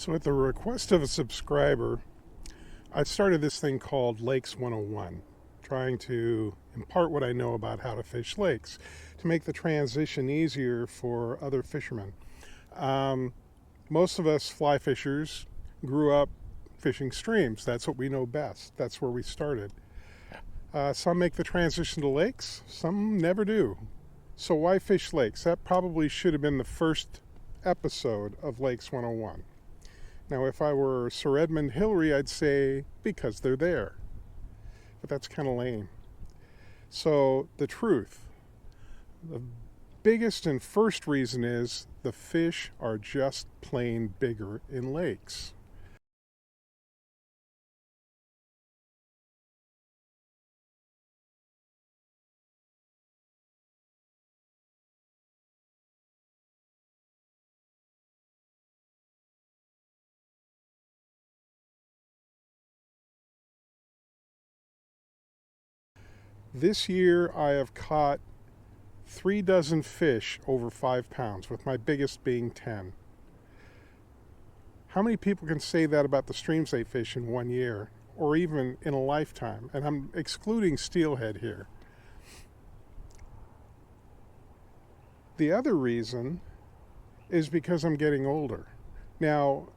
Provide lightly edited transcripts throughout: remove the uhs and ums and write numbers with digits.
So, at the request of a subscriber, I started this thing called Lakes 101, trying to impart what I know about how to fish lakes to make the transition easier for other fishermen. Um, Most of us fly fishers grew up fishing streams. That's what we know best. That's where we started. Some make the transition to lakes, some never do. So, why fish lakes? That probably should have been the first episode of Lakes 101. Now, if I were Sir Edmund Hillary, I'd say because they're there. But that's kind of lame. So, the truth. The biggest and first reason is the fish are just plain bigger in lakes. This year, I have caught 3 dozen fish over 5 pounds, with my biggest being 10. How many people can say that about the streams they fish in 1 year, or even in a lifetime? And I'm excluding steelhead here. The other reason is because I'm getting older. Now,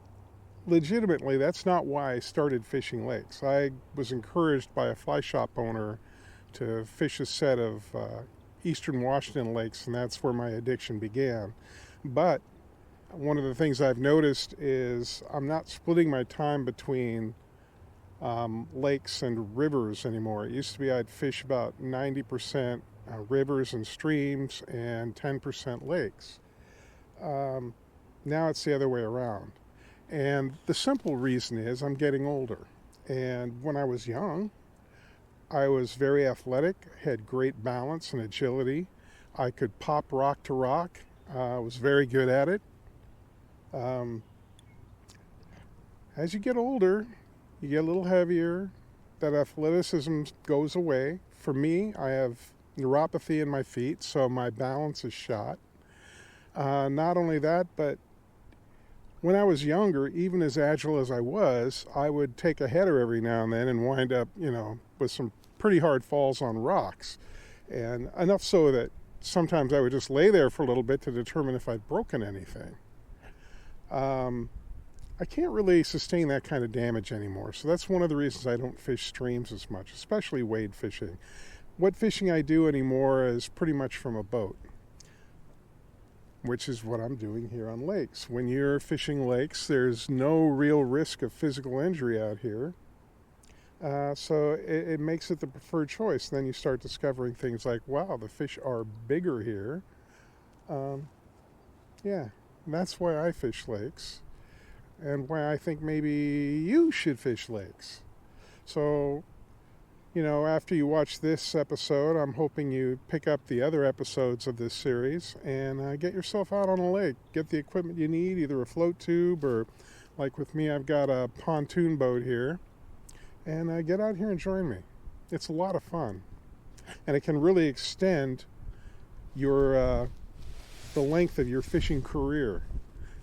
legitimately, that's not why I started fishing lakes. I was encouraged by a fly shop owner to fish a set of eastern Washington lakes, and that's where my addiction began. But one of the things I've noticed is I'm not splitting my time between lakes and rivers anymore. It used to be I'd fish about 90% rivers and streams and 10% lakes. Now it's the other way around. And the simple reason is I'm getting older. And when I was young, I was very athletic, had great balance and agility. I could pop rock to rock. I was very good at it. Um, as you get older, you get a little heavier. That athleticism goes away. For me, I have neuropathy in my feet, so my balance is shot. Not only that, but when I was younger, even as agile as I would take a header every now and then and wind up, with some pretty hard falls on rocks. And enough so that sometimes I would just lay there for a little bit to determine if I'd broken anything. I can't really sustain that kind of damage anymore. So that's one of the reasons I don't fish streams as much, especially wade fishing. What fishing I do anymore is pretty much from a boat, which is what I'm doing here on lakes. When you're fishing lakes, there's no real risk of physical injury out here. So it makes it the preferred choice. Then you start discovering things like, wow, the fish are bigger here. Yeah, that's why I fish lakes, and why I think maybe you should fish lakes. So, after you watch this episode, I'm hoping you pick up the other episodes of this series and get yourself out on a lake. Get the equipment you need, either a float tube or, like with me, I've got a pontoon boat here. And get out here and join me. It's a lot of fun. And it can really extend your the length of your fishing career.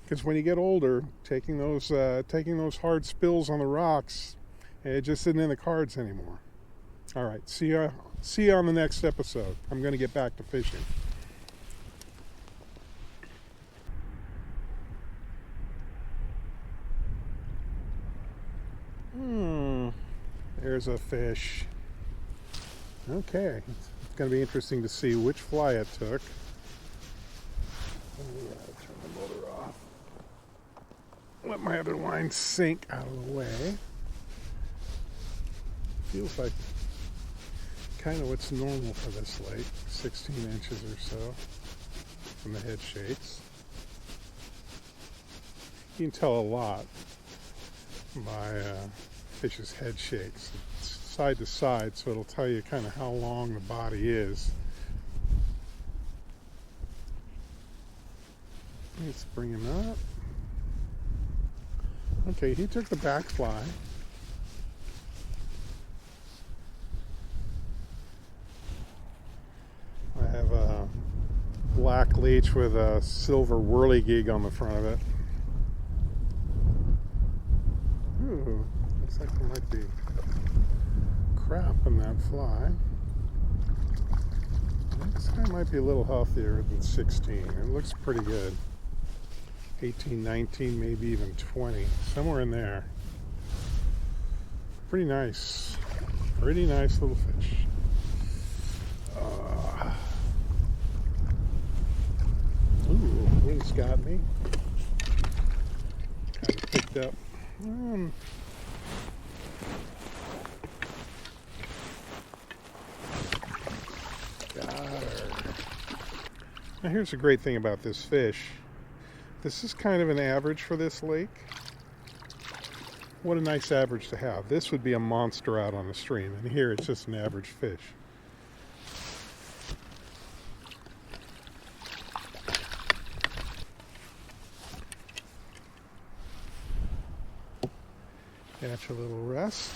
Because when you get older, taking those hard spills on the rocks, it just isn't in the cards anymore. All right, see you on the next episode. I'm going to get back to fishing. There's a fish. Okay, it's going to be interesting to see which fly it took. Let me turn the motor off. Let my other line sink out of the way. Feels like kind of what's normal for this lake, 16 inches or so from the head shakes. You can tell a lot by fish's head shakes. It's side to side, so it'll tell you kind of how long the body is. Let's bring him up. Okay, he took the back fly. I have a black leech with a silver whirligig on the front of it. Looks like there might be crap in that fly. This guy might be a little healthier than 16. It looks pretty good. 18, 19, maybe even 20. Somewhere in there. Pretty nice. Pretty nice little fish. Ooh, wind's got me. Kind of picked up. Got her. Now here's the great thing about this fish. This is kind of an average for this lake. What a nice average to have. This would be a monster out on the stream, and here it's just an average fish. Catch a little rest.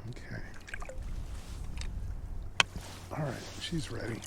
Okay. All right, she's ready.